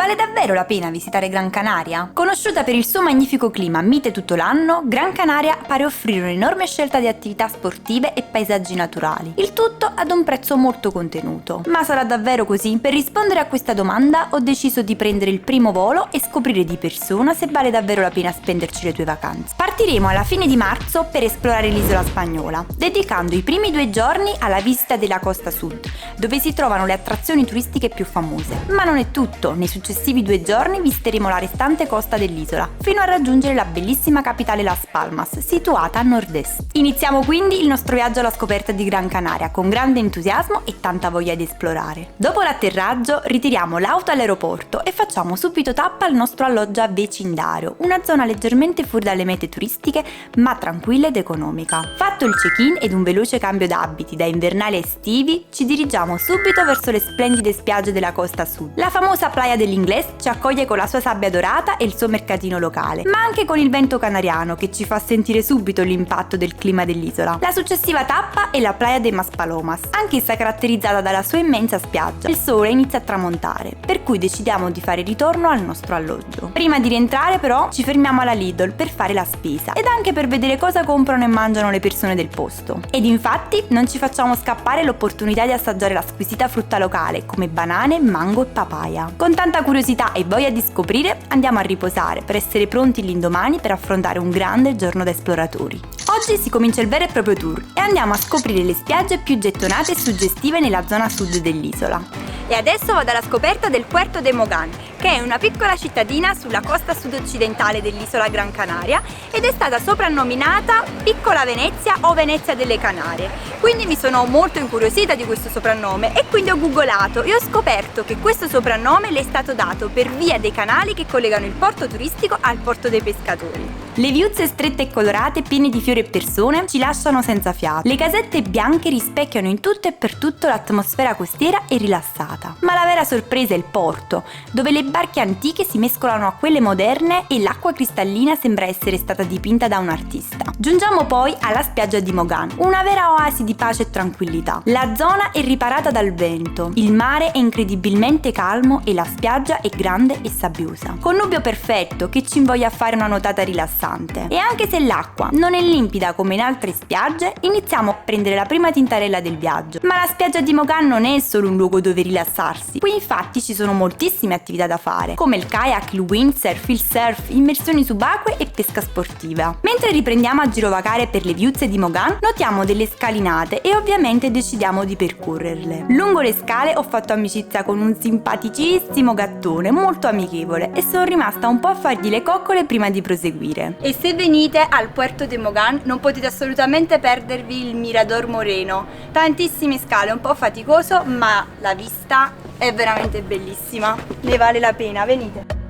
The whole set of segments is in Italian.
Vale davvero la pena visitare Gran Canaria? Conosciuta per il suo magnifico clima mite tutto l'anno, Gran Canaria pare offrire un'enorme scelta di attività sportive e paesaggi naturali, il tutto ad un prezzo molto contenuto. Ma sarà davvero così? Per rispondere a questa domanda ho deciso di prendere il primo volo e scoprire di persona se vale davvero la pena spenderci le tue vacanze. Partiremo alla fine di marzo per esplorare l'isola spagnola, dedicando i primi 2 giorni alla visita della costa sud, dove si trovano le attrazioni turistiche più famose. Ma non è tutto, nei successivi 2 giorni visiteremo la restante costa dell'isola, fino a raggiungere la bellissima capitale Las Palmas, situata a nord-est. Iniziamo quindi il nostro viaggio alla scoperta di Gran Canaria, con grande entusiasmo e tanta voglia di esplorare. Dopo l'atterraggio ritiriamo l'auto all'aeroporto e facciamo subito tappa al nostro alloggio a vecindario, una zona leggermente fuori dalle mete turistiche, ma tranquilla ed economica. Fatto il check-in ed un veloce cambio d'abiti da invernali a estivi, ci dirigiamo subito verso le splendide spiagge della costa sud. La famosa Playa del Inglés ci accoglie con la sua sabbia dorata e il suo mercatino locale, ma anche con il vento canariano che ci fa sentire subito l'impatto del clima dell'isola. La successiva tappa è la Playa de Maspalomas, anch'essa caratterizzata dalla sua immensa spiaggia. Il sole inizia a tramontare, per cui decidiamo di fare ritorno al nostro alloggio. Prima di rientrare però ci fermiamo alla Lidl per fare la spesa ed anche per vedere cosa comprano e mangiano le persone del posto. Ed infatti non ci facciamo scappare l'opportunità di assaggiare la squisita frutta locale come banane, mango e papaya. Con tanta curiosità e voglia di scoprire andiamo a riposare per essere pronti l'indomani per affrontare un grande giorno da esploratori. Oggi si comincia il vero e proprio tour e andiamo a scoprire le spiagge più gettonate e suggestive nella zona sud dell'isola. E adesso vado alla scoperta del Puerto de Mogán, che è una piccola cittadina sulla costa sud-occidentale dell'isola Gran Canaria ed è stata soprannominata Piccola Venezia o Venezia delle Canarie. Quindi mi sono molto incuriosita di questo soprannome e quindi ho googolato e ho scoperto che questo soprannome le è stato dato per via dei canali che collegano il porto turistico al porto dei pescatori. Le viuzze strette e colorate piene di fiori e persone ci lasciano senza fiato. Le casette bianche rispecchiano in tutto e per tutto l'atmosfera costiera e rilassata. Ma la vera sorpresa è il porto, dove le barche antiche si mescolano a quelle moderne e l'acqua cristallina sembra essere stata dipinta da un artista. Giungiamo poi alla spiaggia di Mogán, una vera oasi di pace e tranquillità. La zona è riparata dal vento, il mare è incredibilmente calmo e la spiaggia è grande e sabbiosa. Connubio perfetto che ci invoglia a fare una nuotata rilassante. E anche se l'acqua non è limpida come in altre spiagge, iniziamo a prendere la prima tintarella del viaggio. Ma la spiaggia di Mogán non è solo un luogo dove rilassarsi. Qui infatti ci sono moltissime attività da fare, come il kayak, il windsurf, il surf, immersioni subacquee e pesca sportiva. Mentre riprendiamo a girovagare per le viuzze di Mogán, notiamo delle scalinate e ovviamente decidiamo di percorrerle. Lungo le scale ho fatto amicizia con un simpaticissimo gattone molto amichevole e sono rimasta un po' a fargli le coccole prima di proseguire. E se venite al Puerto de Mogán non potete assolutamente perdervi il Mirador Moreno. Tantissime scale, un po' faticoso, ma la vista è veramente bellissima. Ne vale la pena, venite.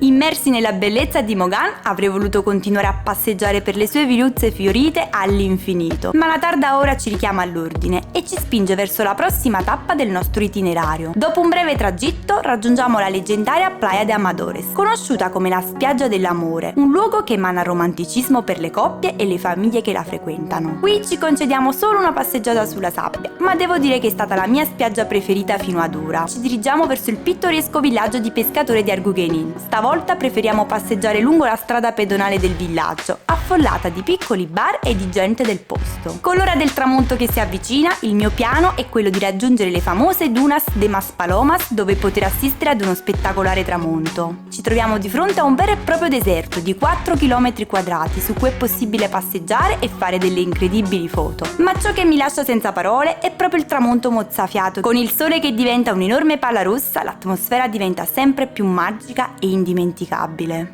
Immersi nella bellezza di Mogán, avrei voluto continuare a passeggiare per le sue viuzze fiorite all'infinito, ma la tarda ora ci richiama all'ordine e ci spinge verso la prossima tappa del nostro itinerario. Dopo un breve tragitto raggiungiamo la leggendaria Playa de Amadores, conosciuta come la spiaggia dell'amore, un luogo che emana romanticismo per le coppie e le famiglie che la frequentano. Qui ci concediamo solo una passeggiata sulla sabbia, ma devo dire che è stata la mia spiaggia preferita fino ad ora. Ci dirigiamo verso il pittoresco villaggio di pescatori di Argugenin. Stavolta preferiamo passeggiare lungo la strada pedonale del villaggio, affollata di piccoli bar e di gente del posto. Con l'ora del tramonto che si avvicina, il mio piano è quello di raggiungere le famose Dunas de Maspalomas, dove poter assistere ad uno spettacolare tramonto. Ci troviamo di fronte a un vero e proprio deserto di 4 km quadrati su cui è possibile passeggiare e fare delle incredibili foto. Ma ciò che mi lascia senza parole è proprio il tramonto mozzafiato. Con il sole che diventa un'enorme palla rossa, l'atmosfera diventa sempre più magica e indimenticabile.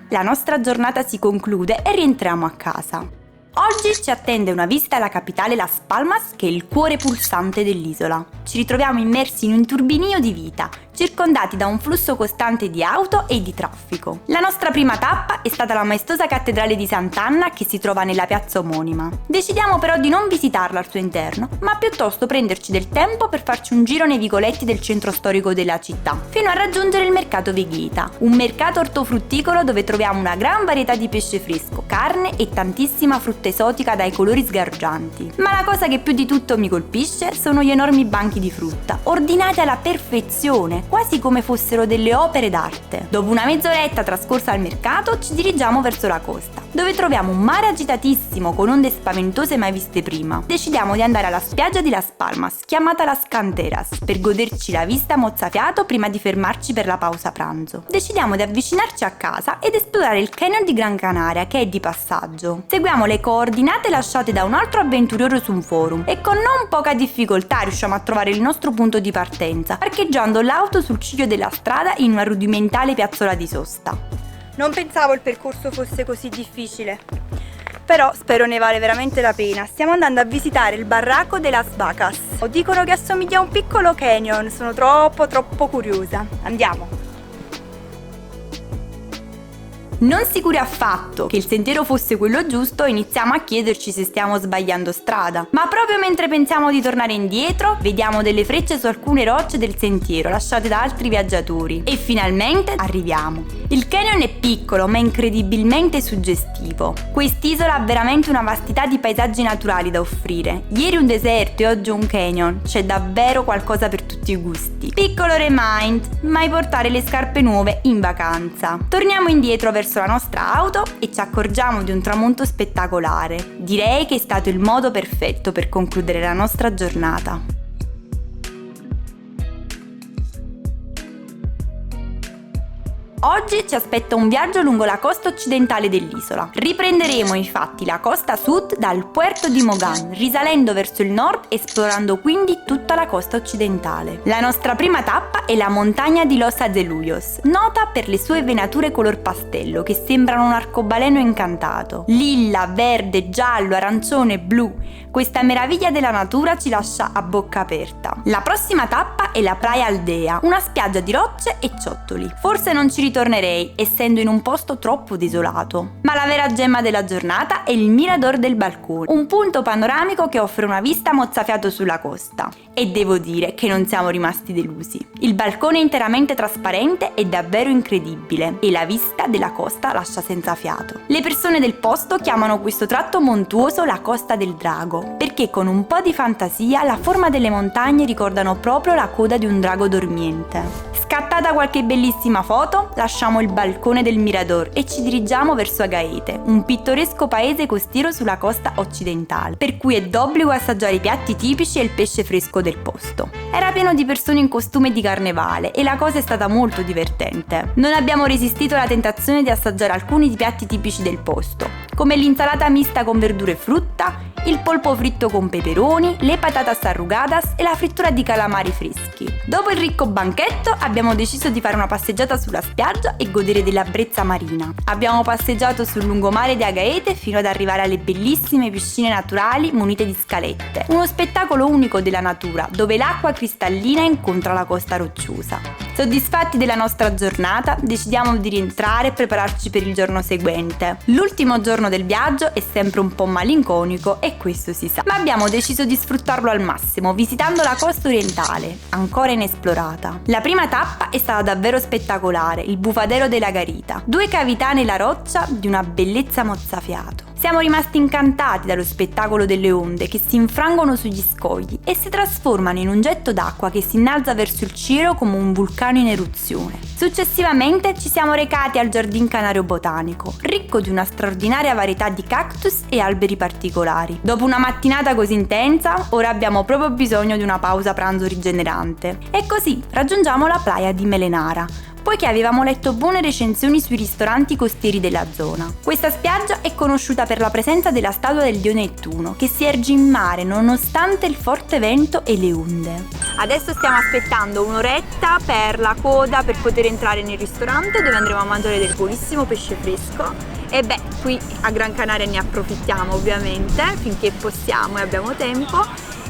La nostra giornata si conclude e rientriamo a casa. Oggi ci attende una visita alla capitale Las Palmas, che è il cuore pulsante dell'isola. Ci ritroviamo immersi in un turbinio di vita, circondati da un flusso costante di auto e di traffico. La nostra prima tappa è stata la maestosa cattedrale di Sant'Anna che si trova nella piazza omonima. Decidiamo però di non visitarla al suo interno, ma piuttosto prenderci del tempo per farci un giro nei vicoletti del centro storico della città, fino a raggiungere il mercato Vegeta, un mercato ortofrutticolo dove troviamo una gran varietà di pesce fresco, carne e tantissima frutta frutta esotica dai colori sgargianti. Ma la cosa che più di tutto mi colpisce sono gli enormi banchi di frutta, ordinati alla perfezione, quasi come fossero delle opere d'arte. Dopo una mezz'oretta trascorsa al mercato, ci dirigiamo verso la costa, dove troviamo un mare agitatissimo con onde spaventose mai viste prima. Decidiamo di andare alla spiaggia di Las Palmas, chiamata Las Canteras, per goderci la vista mozzafiato prima di fermarci per la pausa pranzo. Decidiamo di avvicinarci a casa ed esplorare il canyon di Gran Canaria, che è di passaggio. Seguiamo le coordinate lasciate da un altro avventuriero su un forum e con non poca difficoltà riusciamo a trovare il nostro punto di partenza, parcheggiando l'auto sul ciglio della strada in una rudimentale piazzola di sosta. Non pensavo il percorso fosse così difficile, però spero ne vale veramente la pena. Stiamo andando a visitare il Barranco de las Vacas. Dicono che assomiglia a un piccolo canyon, sono troppo curiosa. Andiamo! Non sicuri affatto che il sentiero fosse quello giusto, iniziamo a chiederci se stiamo sbagliando strada. Ma proprio mentre pensiamo di tornare indietro, vediamo delle frecce su alcune rocce del sentiero lasciate da altri viaggiatori. E finalmente arriviamo. Il canyon è piccolo ma incredibilmente suggestivo. Quest'isola ha veramente una vastità di paesaggi naturali da offrire. Ieri un deserto e oggi un canyon. C'è davvero qualcosa per tutti i gusti. Piccolo remind, mai portare le scarpe nuove in vacanza. Torniamo indietro verso la nostra auto e ci accorgiamo di un tramonto spettacolare. Direi che è stato il modo perfetto per concludere la nostra giornata. Oggi ci aspetta un viaggio lungo la costa occidentale dell'isola. Riprenderemo infatti la costa sud dal Puerto di Mogan, risalendo verso il nord, esplorando quindi tutta la costa occidentale. La nostra prima tappa è la montagna di Los Azulejos, nota per le sue venature color pastello che sembrano un arcobaleno incantato. Lilla, verde, giallo, arancione, blu. Questa meraviglia della natura ci lascia a bocca aperta. La prossima tappa è la Playa Aldea, una spiaggia di rocce e ciottoli. Forse non ci ritornerei, essendo in un posto troppo desolato. Ma la vera gemma della giornata è il Mirador del Balcone, un punto panoramico che offre una vista mozzafiato sulla costa. E devo dire che non siamo rimasti delusi. Il balcone è interamente trasparente è davvero incredibile e la vista della costa lascia senza fiato. Le persone del posto chiamano questo tratto montuoso la Costa del Drago, perché con un po' di fantasia la forma delle montagne ricordano proprio la coda di un drago dormiente. Scattata qualche bellissima foto, lasciamo il balcone del Mirador e ci dirigiamo verso Agaete, un pittoresco paese costiero sulla costa occidentale, per cui è d'obbligo assaggiare i piatti tipici e il pesce fresco del posto. Era pieno di persone in costume di carnevale e la cosa è stata molto divertente. Non abbiamo resistito alla tentazione di assaggiare alcuni dei piatti tipici del posto, come l'insalata mista con verdure e frutta, il polpo fritto con peperoni, le patatas arrugadas e la frittura di calamari freschi. Dopo il ricco banchetto abbiamo deciso di fare una passeggiata sulla spiaggia e godere della brezza marina. Abbiamo passeggiato sul lungomare di Agaete fino ad arrivare alle bellissime piscine naturali munite di scalette. Uno spettacolo unico della natura, dove l'acqua cristallina incontra la costa rocciosa. Soddisfatti della nostra giornata, decidiamo di rientrare e prepararci per il giorno seguente. L'ultimo giorno del viaggio è sempre un po' malinconico e questo si sa, ma abbiamo deciso di sfruttarlo al massimo visitando la costa orientale, ancora inesplorata. La prima tappa è stata davvero spettacolare, il Bufadero della Garita, 2 cavità nella roccia di una bellezza mozzafiato. Siamo rimasti incantati dallo spettacolo delle onde che si infrangono sugli scogli e si trasformano in un getto d'acqua che si innalza verso il cielo come un vulcano in eruzione. Successivamente ci siamo recati al Giardin Canario Botanico, ricco di una straordinaria varietà di cactus e alberi particolari. Dopo una mattinata così intensa, ora abbiamo proprio bisogno di una pausa pranzo rigenerante. E così raggiungiamo la playa di Melenara, poiché avevamo letto buone recensioni sui ristoranti costieri della zona. Questa spiaggia è conosciuta per la presenza della statua del dio Nettuno, che si erge in mare nonostante il forte vento e le onde. Adesso stiamo aspettando un'oretta per la coda per poter entrare nel ristorante dove andremo a mangiare del buonissimo pesce fresco. E beh, qui a Gran Canaria ne approfittiamo ovviamente finché possiamo e abbiamo tempo.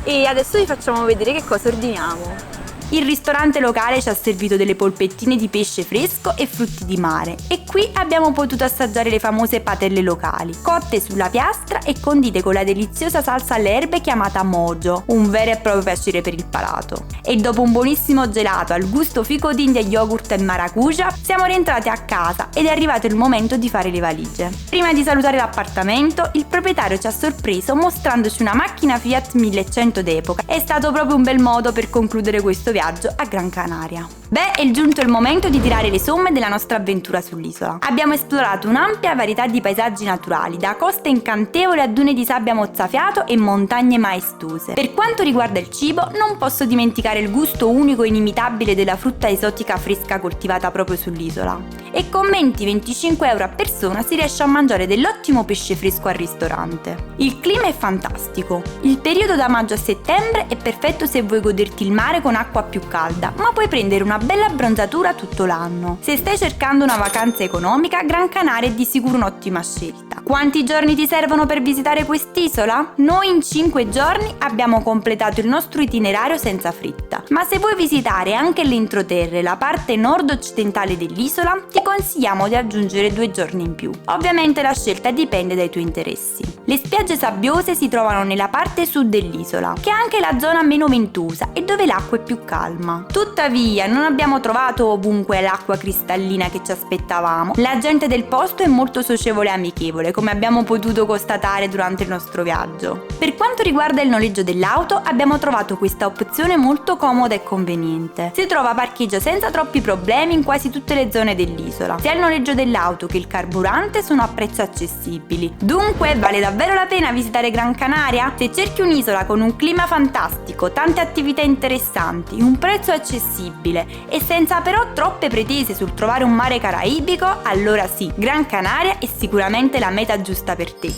E adesso vi facciamo vedere che cosa ordiniamo. Il ristorante locale ci ha servito delle polpettine di pesce fresco e frutti di mare e qui abbiamo potuto assaggiare le famose patelle locali, cotte sulla piastra e condite con la deliziosa salsa alle erbe chiamata mojo, un vero e proprio piacere per il palato. E dopo un buonissimo gelato al gusto fico d'India, yogurt e maracuja, siamo rientrati a casa ed è arrivato il momento di fare le valigie. Prima di salutare l'appartamento, il proprietario ci ha sorpreso mostrandoci una macchina Fiat 1100 d'epoca. È stato proprio un bel modo per concludere questo viaggio a Gran Canaria. Beh, è giunto il momento di tirare le somme della nostra avventura sull'isola. Abbiamo esplorato un'ampia varietà di paesaggi naturali, da coste incantevoli a dune di sabbia mozzafiato e montagne maestose. Per quanto riguarda il cibo, non posso dimenticare il gusto unico e inimitabile della frutta esotica fresca coltivata proprio sull'isola. E con 20-25 euro a persona si riesce a mangiare dell'ottimo pesce fresco al ristorante. Il clima è fantastico. Il periodo da maggio a settembre è perfetto se vuoi goderti il mare con acqua più calda, ma puoi prendere una bella abbronzatura tutto l'anno. Se stai cercando una vacanza economica, Gran Canaria è di sicuro un'ottima scelta. Quanti giorni ti servono per visitare quest'isola? Noi in 5 giorni abbiamo completato il nostro itinerario senza fretta. Ma se vuoi visitare anche l'entroterra e la parte nord-occidentale dell'isola, ti consigliamo di aggiungere 2 giorni in più. Ovviamente la scelta dipende dai tuoi interessi. Le spiagge sabbiose si trovano nella parte sud dell'isola, che è anche la zona meno ventosa e dove l'acqua è più calma. Tuttavia, non abbiamo trovato ovunque l'acqua cristallina che ci aspettavamo. La gente del posto è molto socievole e amichevole, come abbiamo potuto constatare durante il nostro viaggio. Per quanto riguarda il noleggio dell'auto, abbiamo trovato questa opzione molto comoda e conveniente. Si trova parcheggio senza troppi problemi in quasi tutte le zone dell'isola. Sia il noleggio dell'auto che il carburante sono a prezzi accessibili. Dunque, vale davvero la pena visitare Gran Canaria? Se cerchi un'isola con un clima fantastico, tante attività interessanti, un prezzo accessibile e senza però troppe pretese sul trovare un mare caraibico, allora sì, Gran Canaria è sicuramente la meta giusta per te.